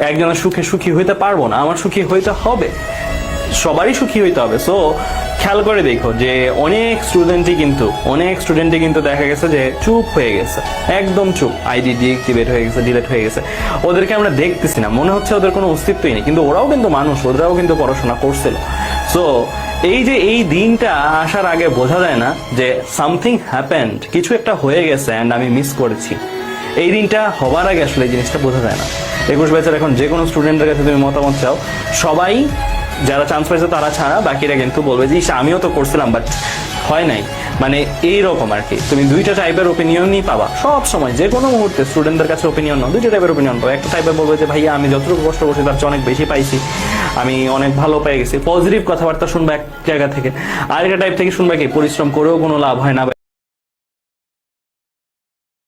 একজনের সুখে সুখী হইতে পারবো না, আমার সুখী হইতে হবে, সবারই সুখী হইতে হবে। সো খেয়াল করে দেখো যে অনেক স্টুডেন্টই কিন্তু দেখা গেছে যে চুপ হয়ে গেছে, একদম চুপ, আইডি ডিএক্টিভেট হয়ে গেছে, ডিলিট হয়ে গেছে, ওদেরকে আমরা দেখতেছি না, মনে হচ্ছে ওদের কোনো অস্তিত্বই নেই, কিন্তু ওরাও কিন্তু মানুষ, ওরাও কিন্তু পড়াশোনা করছিল। সো এই যে এই দিনটা আসার আগে বোঝা যায় না যে সামথিং হ্যাপেন্ড, কিছু একটা হয়ে গেছে অ্যান্ড আমি মিস করেছি। এই দিনটা হবার আগে আসলে এই জিনিসটা বোঝা যায় না। 21 ব্যাচের এখন যে কোনো স্টুডেন্টের কাছে তুমি মতামত চাও, সবাই যারা চান্স পাইছে তারা ছাড়া বাকিরা কিন্তু বলবে যে আমিও তো করছিলাম বাট হয় নাই, মানে এইরকম আর কি। তুমি দুইটা টাইপের ওপিনিয়নই পাবা সব সময়, যে কোনো মুহূর্তে স্টুডেন্টদের কাছে ওপিনিয়ন নাও, দুইটা টাইপের ওপিনিয়ন পাবো। একটা টাইপের বলবে যে ভাইয়া আমি যতটুকু কষ্ট করছি তার চেয়ে অনেক বেশি পাইছি, আমি অনেক ভালো পেয়ে গেছি, পজিটিভ কথাবার্তা শুনবা এক জায়গা থেকে। আরেকটা টাইপ থেকে শুনবা কি পরিশ্রম করেও কোনো লাভ হয় না,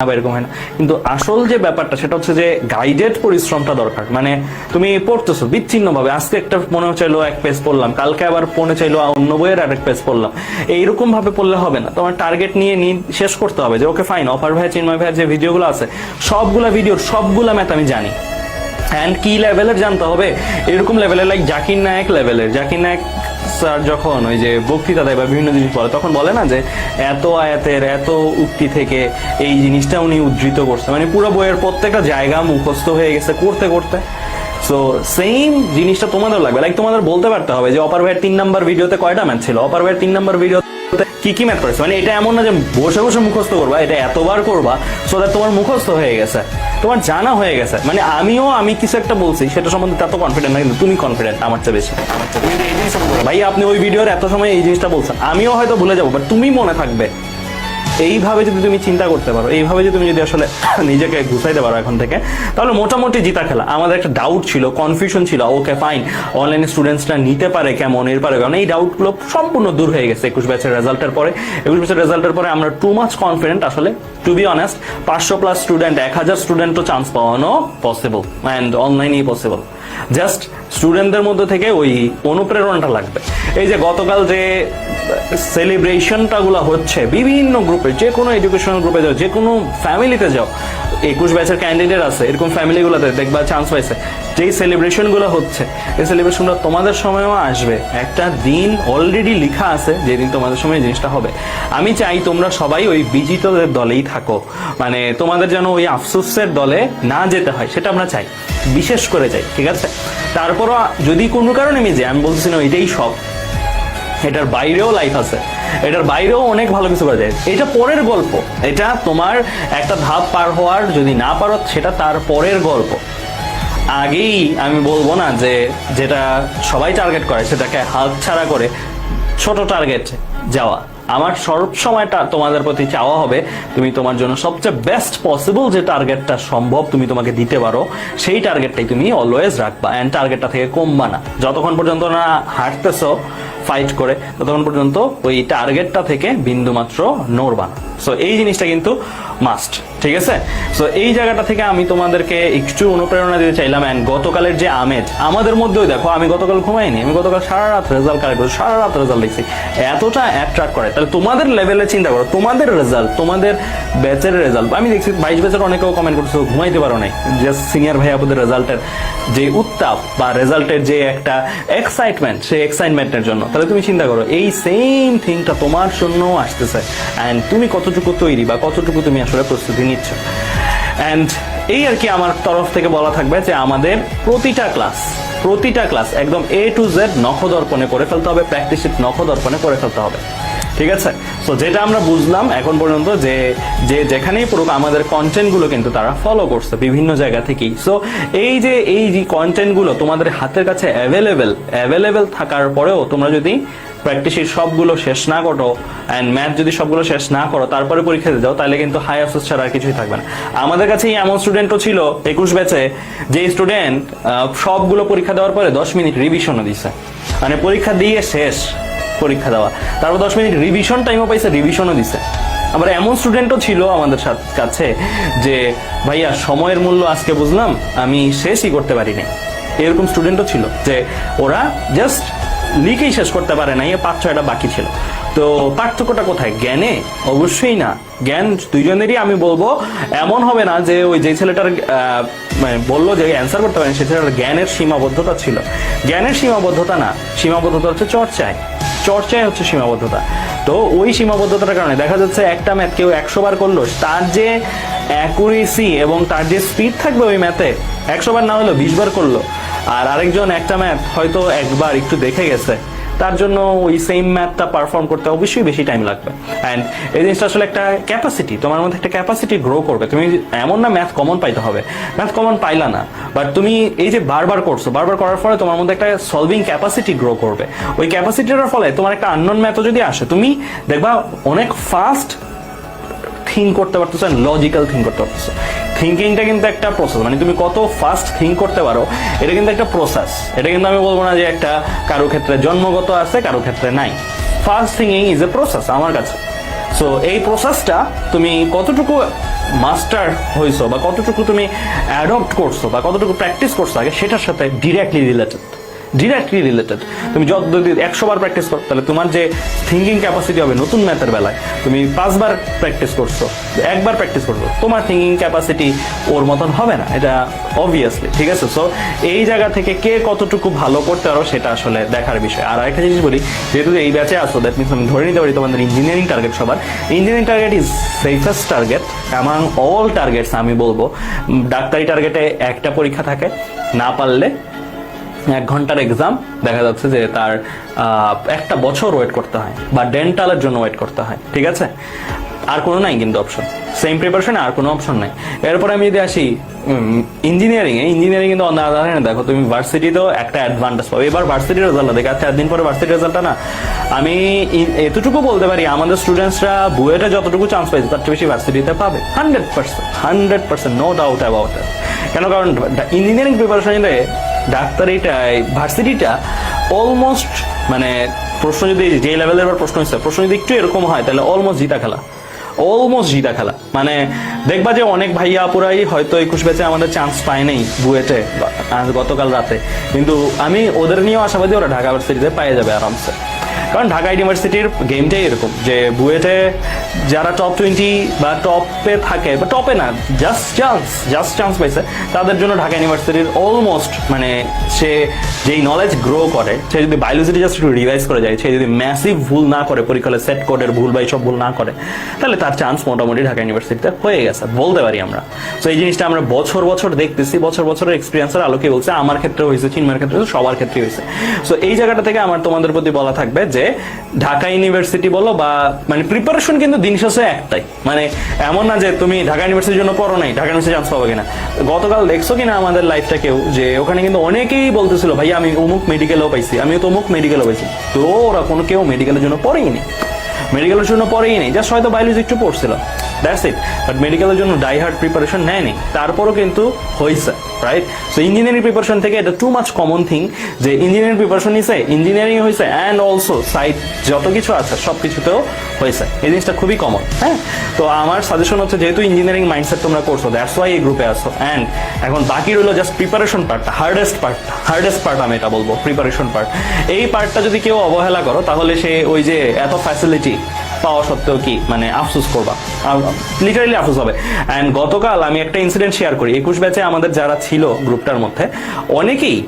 এরকম হয় না। কিন্তু আসল যে ব্যাপারটা সেটা হচ্ছে যে গাইডেড পরিশ্রমটা দরকার। মানে তুমি পড়তেছো বিচ্ছিন্ন ভাবে, আজকে একটা মনে চাইলো এক পেজ পড়লাম, কালকে আবার মনে চাইলো অন্য বইয়ের আরেক পেজ পড়লাম, এইরকম ভাবে পড়লে হবে না। তোমার টার্গেট নিয়ে শেষ করতে হবে যে ওকে ফাইন, অফার ভাই চিন্ময় ভাইয়ের যে ভিডিওগুলো আছে সবগুলা ভিডিওর সবগুলা ম্যাথ আমি জানি, অ্যান্ড কি লেভেলের জানতে হবে, এরকম লেভেলের, লাইক জাকির নায়ক লেভেলের। জাকির নায়ক স্যার যখন ওই যে বক্তৃতা দেয় বা বিভিন্ন জিনিস বলে তখন বলে না যে এত আয়াতের এত উক্তি থেকে এই জিনিসটা উনি উদ্ধৃত করছে, মানে পুরো বইয়ের প্রত্যেকটা জায়গা মুখস্থ হয়ে গেছে করতে করতে। সো সেম জিনিসটা তোমাদের লাগবে, লাইক তোমাদের বলতে পারতে হবে যে অপার ভাইয়ের 3 নাম্বার ভিডিওতে কয়টা ম্যাথ ছিল, অপার ভাইয়ের 3 নাম্বার ভিডিও কি কি ম্যাথ করেছে। মানে এটা এমন না যে বসে বসে মুখস্থ করবা, এটা এতবার করবা সো দ্যাট তোমার মুখস্থ হয়ে গেছে, তোমার জানা হয়ে গেছে। মানে আমি কিছু একটা বলছি সেটা সম্বন্ধে তত কনফিডেন্ট না, কিন্তু তুমি কনফিডেন্ট আমার চেয়ে বেশি। ভাই আপনি ওই ভিডিওর এত সময় এই জিনিসটা বলছেন, আমিও হয়তো ভুলে যাবো বাট তুমি মনে থাকবে। এইভাবে যদি তুমি চিন্তা করতে পারো, এইভাবে যদি তুমি যদি আসলে নিজেকে গুছাইতে পারো এখন থেকে, তাহলে মোটামুটি জিতা খেলা। আমাদের একটা ডাউট ছিল, কনফিউশন ছিল, ওকে ফাইন অনলাইনে স্টুডেন্টসরা নিতে পারে কেমন, এর পারে কারণ এই ডাউটগুলো সম্পূর্ণ দূর হয়ে গেছে 21 ব্যাচের রেজাল্টের পরে। 21 ব্যাচের রেজাল্টের পরে আমরা টু মাচ কনফিডেন্ট আসলে, টু বি অনেস্ট। 500+ স্টুডেন্ট, 1000 স্টুডেন্টও চান্স পাওয়ানো পসিবল অ্যান্ড অনলাইনেই পসিবল। জাস্ট স্টুডেন্টদের মধ্যে থেকে ওই অনুপ্রেরণাটা লাগবে। এই যে গতকাল যে সেলিব্রেশনটা গুলো হচ্ছে বিভিন্ন গ্রুপে, যে কোনো এডুকেশনাল গ্রুপে যাও, যে কোনো ফ্যামিলিতে যাও, 21 ব্যাচের ক্যান্ডিডেট আছে এরকম ফ্যামিলিগুলোতে দেখবা চান্স পাইছে, যেই সেলিব্রেশন গুলো হচ্ছে এই সেলিব্রেশনটা তোমাদের সময়ও আসবে। একটা দিন অলরেডি লেখা আছে যেদিন তোমাদের সময় এই জিনিসটা হবে। আমি চাই তোমরা সবাই ওই বিজিতদের দলেই থাকো, মানে তোমাদের যেন ওই আফসোসের দলে না যেতে হয় সেটা আমরা চাই, বিশেষ করে চাই, ঠিক আছে। তারপরও যদি কোনো কারণে আমি বলতেছি না এটাই সব, এটার বাইরেও লাইফ আছে, এটার বাইরেও অনেক ভালো কিছু করা যায়। এটা পরের গল্প, এটা তোমার একটা ধাপ পার হওয়ার যদি না পারো সেটা তার পরের গল্প। আগেই আমি বলবো না যে যেটা সবাই টার্গেট করে সেটাকে হাত ছাড়া করে ছোট টার্গেট যাওয়া। আমার সব সময়টা তোমাদের প্রতি চাওয়া হবে তুমি তোমার জন্য সবচেয়ে বেস্ট পসিবল যে টার্গেটটা সম্ভব তুমি তোমাকে দিতে পারো সেই টার্গেটটাই তুমি অলওয়েজ রাখবা, অ্যান্ড টার্গেটটা থেকে কমবা না। যতক্ষণ পর্যন্ত না হাঁটতেছো ফাইট করে ততক্ষণ পর্যন্ত ওই টার্গেটটা থেকে বিন্দু মাত্র নড়বা না। সো এই জিনিসটা কিন্তু মাস্ট, ঠিক আছে। সো এই জায়গাটা থেকে আমি তোমাদেরকে একটু অনুপ্রেরণা দিতে চাইলাম। অ্যান্ড গতকালের যে আমেজ আমাদের মধ্যেও দেখো, আমি গতকাল ঘুমাইনি, আমি গতকাল সারা রাত রেজাল্ট কালেক্ট করছি, সারা রাত রেজাল্ট দেখছি, এতটা অ্যাট্রাক্ট করে। তাহলে তোমাদের লেভেলে চিন্তা করো, তোমাদের রেজাল্ট, তোমাদের ব্যাচের রেজাল্ট। আমি দেখছি 22 ব্যাচের অনেকেও কমেন্ট করছে ঘুমাইতে পারো নাই, জাস্ট সিনিয়র ভাই আপুদের রেজাল্টের যে উত্তাপ বা রেজাল্টের যে একটা এক্সাইটমেন্ট, সেই এক্সাইটমেন্টের জন্য। তাহলে তুমি চিন্তা করো এই সেম থিংটা তোমার জন্য আসতেছে, অ্যান্ড তুমি কতটুকু তৈরি বা কতটুকু তুমি আসলে প্রস্তুতি নিচ্ছ। অ্যান্ড এই আর কি আমার তরফ থেকে বলা থাকবে যে আমাদের প্রতিটা ক্লাস একদম A to Z নখদর্পণে করে ফেলতে হবে, প্র্যাকটিস শিট নখদর্পণে করে ফেলতে হবে, ঠিক আছে। সো যেটা আমরা বুঝলাম এখন পর্যন্ত যে যেখানেই পড়ুক আমাদের কন্টেন্টগুলো কিন্তু তারা ফলো করছে বিভিন্ন জায়গা থেকেই। সো এই যে কন্টেন্টগুলো তোমাদের হাতের কাছে অ্যাভেলেবেল থাকার পরেও তোমরা যদি প্র্যাকটিস শিট সবগুলো শেষ না করো অ্যান্ড ম্যাথ যদি সবগুলো শেষ না করো তারপরে পরীক্ষা দিতে যাও, তাহলে কিন্তু হাই আফসোস ছাড়া আর কিছুই থাকবে না। আমাদের কাছে এমন স্টুডেন্টও ছিল 21 ব্যাচে যে স্টুডেন্ট সবগুলো পরীক্ষা দেওয়ার পরে 10 মিনিট রিভিশনও দিছে, মানে পরীক্ষা দিয়ে শেষ পরীক্ষা দেওয়া, তারপর 10 মিনিট রিভিশন টাইমও পাইছে, রিভিশনও দিছে। আবার এমন স্টুডেন্টও ছিল আমাদের কাছে যে ভাইয়া সময়ের মূল্য আজকে বুঝলাম, আমি শেষই করতে পারিনি। এরকম স্টুডেন্টও ছিল যে ওরা জাস্ট লিখেই শেষ করতে পারে নাই, 5-6টা বাকি ছিল। তো পার্থক্যটা কোথায়? জ্ঞানে? অবশ্যই না। জ্ঞান দুইজনেরই আমি বলবো এমন হবে না যে ওই যে ছেলেটার মানে বললো যে অ্যান্সার করতে পারেন সে ছেলেটার জ্ঞানের সীমাবদ্ধতা ছিল। জ্ঞানের সীমাবদ্ধতা না, সীমাবদ্ধতা হচ্ছে চর্চায়। চর্চায় হচ্ছে সীমাবদ্ধতা। তো ওই সীমাবদ্ধতার কারণে দেখা যাচ্ছে একটা ম্যাথ কেউ 100 বার করলো, তার যে অ্যাকুরেসি এবং তার যে স্পিড থাকবে ওই ম্যাথে 100 বার না হলেও 20 বার করলো, আর আরেকজন একটা ম্যাথ হয়তো একবার একটু দেখে গেছে, তার জন্য ওই সেম ম্যাথটা পারফর্ম করতে অবশ্যই বেশি টাইম লাগবে। অ্যান্ড এই জিনিসটা আসলে একটা ক্যাপাসিটি, তোমার মধ্যে একটা ক্যাপাসিটি গ্রো করবে। তুমি এমন না ম্যাথ কমন পাইতে হবে, ম্যাথ কমন পাইলা না, বাট তুমি এই যে বারবার করছো, বারবার করার ফলে তোমার মধ্যে একটা সলভিং ক্যাপাসিটি গ্রো করবে। ওই ক্যাপাসিটির ফলে তোমার একটা আননোন ম্যাথও যদি আসে, তুমি দেখবা অনেক ফাস্ট থিঙ্ক করতে পারতেছো, লজিক্যাল থিঙ্ক করতে পারতেছো। থিঙ্কিংটা কিন্তু একটা প্রসেস, মানে তুমি কত ফাস্ট থিঙ্ক করতে পারো এটা কিন্তু একটা প্রসেস। এটা কিন্তু আমি বলবো না যে একটা কারো ক্ষেত্রে জন্মগত আছে কারো ক্ষেত্রে নাই। Fast thinking is a process আমার কাছে। সো এই প্রসেসটা তুমি কতটুকু মাস্টার হইছো বা কতটুকু তুমি অ্যাডপ্ট করছো বা কতটুকু প্র্যাকটিস করছো আগে, সেটার সাথে ডিরেক্টলি রিলেটেড। তুমি যদি 100 বার প্র্যাকটিস করো তাহলে তোমার যে থিঙ্কিং ক্যাপাসিটি হবে নতুন ম্যাথের বেলায়, তুমি 5 বার প্র্যাকটিস করছো, একবার প্র্যাকটিস করছো, তোমার থিঙ্কিং ক্যাপাসিটি ওর মতন হবে না, এটা অবভিয়াসলি, ঠিক আছে? সো এই জায়গা থেকে কে কতটুকু ভালো করতে পারো সেটা আসলে দেখার বিষয়। আর একটা জিনিস বলি, যেহেতু এই ব্যাচে আসো, দ্যাট মিনস আমি ধরে নিতে পারি তোমাদের ইঞ্জিনিয়ারিং টার্গেট, সবার engineering target is safest target among all targets. আমি বলবো ডাক্তারি টার্গেটে একটা পরীক্ষা থাকে, না পারলে 1 ঘন্টার এক্সাম, দেখা যাচ্ছে যে তার 1 বছর ওয়েট করতে হয়, বা ডেন্টালের জন্য ওয়েট করতে হয়, ঠিক আছে? আর কোনো নাই কিন্তু অপশন, সেম প্রিপারেশনে আর কোনো অপশন নাই। এরপর আমি যদি আসি ইঞ্জিনিয়ারিং কিন্তু দেখো তুমি ভার্সিটিতেও একটা অ্যাডভান্টেজ পাবে। এবার ভার্সিটির রেজাল্টটা দেখে, আচ্ছা 1 দিন পরে ভার্সিটির রেজাল্টটা না, আমি এতটুকু বলতে পারি আমাদের স্টুডেন্টসরা বুয়েটে যতটুকু চান্স পাইছে তার চেয়ে বেশি ভার্সিটিতে পাবে 100%, নো ডাউট অ্যাবাউট ইট। কেন? কারণ ইঞ্জিনিয়ারিং প্রিপারেশনে ডাক্তারিটা ভার্সিটিটা অলমোস্ট, মানে প্রশ্ন যদি যে লেভেলের প্রশ্ন হচ্ছে, প্রশ্ন যদি একটু এরকম হয় তাহলে অলমোস্ট জিতা খেলা। মানে দেখবা যে অনেক ভাইয়া আপুরাই হয়তো 21 ব্যাচে আমাদের চান্স পায় নাই বুয়েটে গতকাল রাতে, কিন্তু আমি ওদের নিয়েও আশাবাদী ওরা ঢাকা ভার্সিটিতে পেয়ে যাবে আরামসে। কারণ ঢাকা ইউনিভার্সিটির গেমটাই এরকম যে বুয়েটে যারা টপ 20 বা টপে থাকে, বা টপে না, জাস্ট চান্স পাইছে, তাদের জন্য ঢাকা ইউনিভার্সিটির অলমোস্ট, মানে সে যেই নলেজ গ্রো করে, সে যদি বায়োলজিটি জাস্ট একটু রিভাইজ করে যায়, সে যদি ম্যাসিভ ভুল না করে, পরীক্ষায় সেট কোডের ভুল বা এইসব ভুল না করে, তাহলে তার চান্স মোটামুটি ঢাকা ইউনিভার্সিটিতে হয়ে গেছে বলতে পারি আমরা। তো এই জিনিসটা আমরা বছর দেখতেছি, বছরের এক্সপিরিয়েন্সের আলোকে বলছে, আমার ক্ষেত্রে হয়েছে, চিন্ময়ের ক্ষেত্রে হয়েছে, সবার ক্ষেত্রে হয়েছে। সো এই জায়গাটা থেকে আমার তোমাদের প্রতি বলা থাকবে যে ঢাকা ইউনিভার্সিটি বলো বা, মানে প্রিপারেশন কিন্তু দিন শেষে একটাই, মানে এমন না যে তুমি ঢাকা ইউনিভার্সিটির জন্য পড়ো নাই, ঢাকা ইউনিভার্সিটি চান্স পাবে কিনা। গতকাল দেখছো কিনা আমাদের লাইফটা কেউ, যে ওখানে কিন্তু অনেকেই বলতেছিল ভাই আমি অমুক মেডিকেলও পাইছি, আমি তো অমুক মেডিকেলও পাইছি, তো ওরা কোনো কেউ মেডিকেলের জন্য পড়েই নেই, জাস্ট হয়তো বায়োলজি একটু পড়ছিল, দ্যাটস ইট। বাট মেডিকেলের জন্য ডাই হার্ড প্রিপারেশন নেয়নি, তারপরও কিন্তু হয়েছে, রাইট? সো ইঞ্জিনিয়ারিং প্রিপারেশন থেকে এটা টু মাচ কমন থিং যে ইঞ্জিনিয়ারিং প্রিপারেশন নিছে, ইঞ্জিনিয়ারিং হয়েছে, অ্যান্ড অলসো সাইড যত কিছু আছে সব কিছুতেও হয়েছে। এই জিনিসটা খুবই কমন, হ্যাঁ? তো আমার সাজেশন হচ্ছে, যেহেতু ইঞ্জিনিয়ারিং মাইন্ডসেট তোমরা করছো, দ্যাটস ওয়াই এই গ্রুপে আসো, অ্যান্ড এখন বাকি রইলো জাস্ট প্রিপারেশন পার্টটা, হার্ডেস্ট পার্ট আমি এটা বলবো, প্রিপারেশন পার্ট। এই পার্টটা যদি কেউ অবহেলা করো তাহলে সে ওই যে এত ফ্যাসিলিটি পাওয়া সত্ত্বেও কি, মানে আফসোস করবা, লিটারালি আফসোস হবে। অ্যান্ড গতকাল আমি একটা ইনসিডেন্ট শেয়ার করি, 21 ব্যাচে আমাদের যারা ছিল গ্রুপটার মধ্যে অনেকেই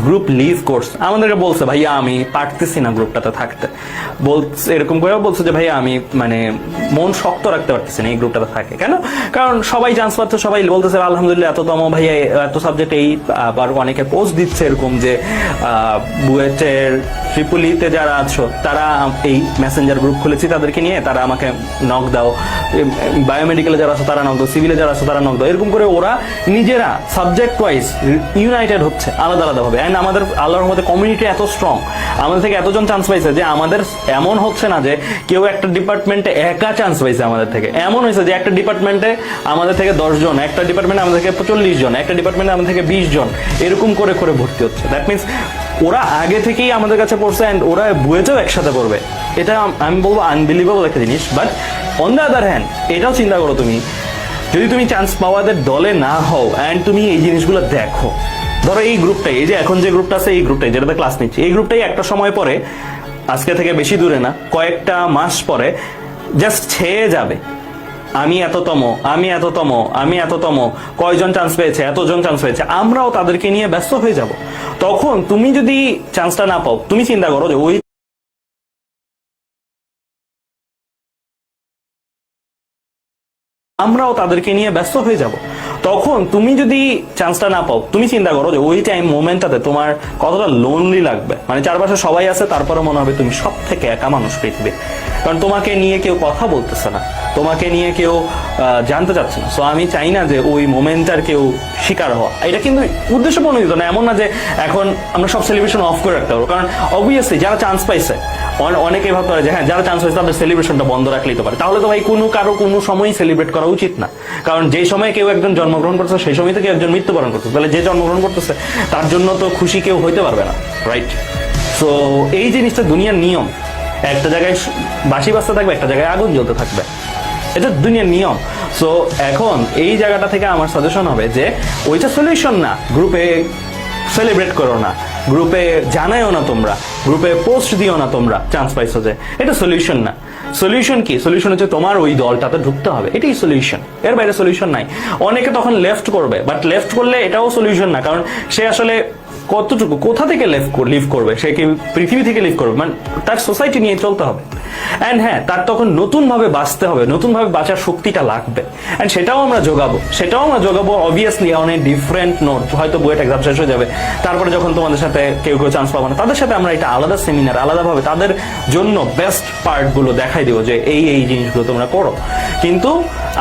গ্রুপ লিভ কোর্স আমাদেরকে বলছে ভাইয়া আমি পারতেছি না গ্রুপটাতে থাকতে, বলছে এরকম করে বলছে যে ভাইয়া আমি মানে মন শক্ত রাখতে পারতেছি না এই গ্রুপটাতে থাকে। কেন? কারণ সবাই চান্স পাচ্ছে, সবাই বলতেছে আলহামদুলিল্লাহ এততম ভাইয়া এত সাবজেক্ট, এই আবার অনেকে পোস্ট দিচ্ছে এরকম যে বুয়েটের ট্রিপলিতে যারা আছো তারা এই মেসেঞ্জার গ্রুপ খুলেছি তাদেরকে নিয়ে, তারা আমাকে নক দাও, বায়োমেডিকেলে যারা আছো তারা নক দাও, সিভিলে যারা আছো তারা নক দাও, এরকম করে ওরা নিজেরা সাবজেক্ট ওয়াইজ ইউনাইটেড হচ্ছে আলাদা ভাবে। আমাদের আল্লাহর রহমতে কমিউনিটি এত স্ট্রং, আমাদের থেকে এতজন চান্স পাইছে যে আমাদের এমন হচ্ছে না যে কেউ একটা ডিপার্টমেন্টে একা চান্স পাইছে, আমাদের থেকে এমন হয়েছে যে একটা ডিপার্টমেন্টে আমাদের থেকে 10 জন, একটা ডিপার্টমেন্টে আমাদের থেকে 40 জন, একটা ডিপার্টমেন্টে আমাদের থেকে 20 জন, এরকম করে ভর্তি হচ্ছে। দ্যাট মিনস ওরা আগে থেকেই আমাদের কাছে পড়ছে, অ্যান্ড ওরা বুয়েটেও একসাথে পড়বে। এটা আমি বলবো আনবিলিভেবল একটা জিনিস। But on the other hand এটাও চিন্তা করো, তুমি যদি তুমি চান্স পাওয়াদের দলে না হও অ্যান্ড তুমি এই জিনিসগুলো দেখো, ধরো এই গ্রুপটাই, এই যে এখন যে গ্রুপটা আছে এই গ্রুপটাই যেটাতে ক্লাস নিচ্ছি, এই গ্রুপটাই একটা সময় পরে আজকে থেকে বেশি দূরে না, কয়েকটা মাস পরে জাস্ট ছেয়ে যাবে, আমি এততম, আমি এততম, আমি এততম, কয়জন চান্স পেয়েছে, এতজন চান্স পেয়েছে, আমরাও তাদেরকে নিয়ে ব্যস্ত হয়ে যাব। তখন তুমি যদি চান্সটা না পাও, তুমি চিন্তা করো যে ওই আমরাও তাদেরকে নিয়ে ব্যস্ত হয়ে যাব। তখন তুমি যদি চান্সটা না পাও, তুমি চিন্তা করো যে ওই টাইম মোমেন্টটাতে তোমার কতটা লোনলি লাগবে। মানে চারপাশে সবাই আছে, তারপরে মনে হবে তুমি সব থেকে একা মানুষ পৃথিবী, কারণ তোমাকে নিয়ে কেউ কথা বলতেছে না, তোমাকে নিয়ে কেউ জানতে চাচ্ছে না। সো আমি চাই না যে ওই মোমেন্টটার কেউ শিকার হওয়া। এটা কিন্তু উদ্দেশ্য প্রণোদিত না, এমন না যে এখন আমরা সব সেলিব্রেশন অফ করে রাখতে পারবো, কারণ অবভিয়াসলি যারা চান্স পাইছে, অনেকে ভাবতে পারে যে হ্যাঁ যারা চান্স পাইছে তাদের সেলিব্রেশনটা বন্ধ রাখলেই তো পারে। তাহলে তো ভাই কারো কোনো সময়ই সেলিব্রেট করা উচিত না, কারণ যে সময় কেউ একজন জন্মগ্রহণ করছে সেই সময় থেকে একজন মৃত্যুবরণ করছে, তাহলে যে জন্মগ্রহণ করতেছে তার জন্য তো খুশি কেউ হইতে পারবে না, রাইট? সো এই জিনিসটা দুনিয়ার নিয়ম, একটা জায়গায় বাঁশি বাজতে থাকবে, একটা জায়গায় আগুন জ্বলতে থাকবে, এটা দুনিয়ার নিয়ম। সো এখন এই জায়গাটা থেকে আমার সাজেশন হবে যে ওইটা সলিউশন না, গ্রুপে সেলিব্রেট করো না, গ্রুপে জানাইও না, তোমরা গ্রুপে পোস্ট দিও না তোমরা চান্স পাইছো, যে এটা সলিউশন না। সলিউশন কি? সলিউশন হচ্ছে তোমার ওই দলটাতে ঢুকতে হবে, এটাই সলিউশন, এর বাইরে সলিউশন নাই। অনেকে তখন লেফট করবে, বাট লেফট করলে এটাও সলিউশন না, কারণ সে আসলে কতটুকু কোথা থেকে লিভ করবে, সে কি পৃথিবী থেকে লিভ করবে? মানে তার সোসাইটি নিয়ে চলতে হবে। অ্যান্ড হ্যাঁ, তার তখন নতুন ভাবে বাঁচতে হবে, নতুন ভাবে বাঁচার শক্তিটা লাগবে, অ্যান্ড সেটাও আমরা যোগাবো obviously on a different note. হয়তো বুয়েট এক্সাম শেষ হয়ে যাবে, তারপরে যখন তোমাদের সাথে কেউ চান্স পাবো না, তাদের সাথে আমরা এটা আলাদা সেমিনার, আলাদাভাবে তাদের জন্য বেস্ট পার্ট গুলো দেখাই দিব যে এই জিনিসগুলো তোমরা করো। কিন্তু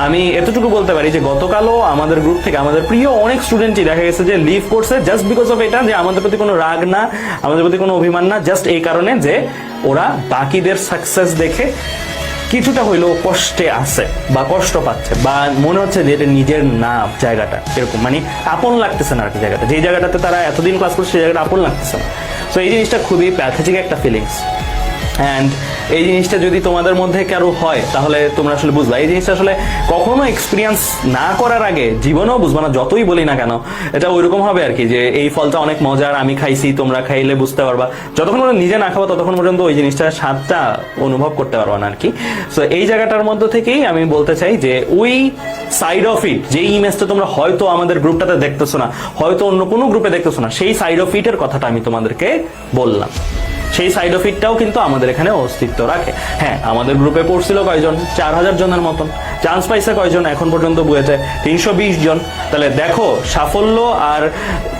আমি এতটুকু বলতে পারি যে গতকালও আমাদের গ্রুপ থেকে আমাদের প্রিয় অনেক স্টুডেন্টই দেখা গেছে যে লিভ করছে জাস্ট বিকজ অফ এটা, যে আমাদের প্রতি কোনো রাগ না, আমাদের প্রতি কোনো অভিমান না, জাস্ট এই কারণে যে ওরা বাকিদের সাকসেস দেখে কিছুটা হইলেও কষ্টে আছে বা কষ্ট পাচ্ছে, বা মনে হচ্ছে যে এটা নিজের না জায়গাটা, এরকম মানে আপন লাগতেছে না আর কি জায়গাটা, যে জায়গাটাতে তারা এতদিন ক্লাস করছে সেই জায়গাটা আপন লাগতেছে না। সো এই জিনিসটা খুবই প্যাথেটিক একটা ফিলিংস। অ্যান্ড এই জিনিসটা যদি তোমাদের মধ্যে কারো হয় তাহলে তোমরা আসলে বুঝবা, এই জিনিসটা আসলে কখনো এক্সপিরিয়েন্স না করার আগে জীবনেও বুঝবা না, যতই বলি না কেন। এটা ওইরকম হবে আর কি, যে এই ফলটা অনেক মজার, আমি খাইছি, তোমরা খাইলে বুঝতে পারবা। যতক্ষণ পর্যন্ত নিজে না খাবো ততক্ষণ পর্যন্ত ওই জিনিসটার স্বাদটা অনুভব করতে পারবা না আর কি। সো এই জায়গাটার মধ্যে থেকেই আমি বলতে চাই যে ওই সাইড অফ ইট, যে ইমেজটা তোমরা হয়তো আমাদের গ্রুপটাতে দেখতেছো না, হয়তো অন্য কোনো গ্রুপে দেখতেছো না, সেই সাইড অফ ইটের কথাটা আমি তোমাদেরকে বললাম। সেই সাইড অফ ইটটাও কিন্তু আমাদের এখানে অস্তিত্ব রাখে। হ্যাঁ, আমাদের গ্রুপে পড়ছিল কয়জন? 4000 জনের মতন। চান্স পাইছে কয়জন এখন পর্যন্ত বুয়েটে? 320 জন। তাহলে দেখো সাফল্য আর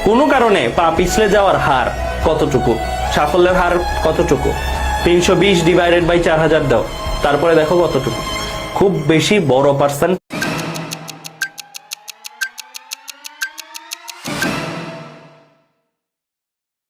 কোনো কারণে পা পিছলে যাওয়ার হার কতটুকু, সাফল্যের হার কতটুকু। 320 ডিভাইডেড বাই 4000 দাও, তারপরে দেখো কতটুকু। খুব বেশি বড় পার্সেন্ট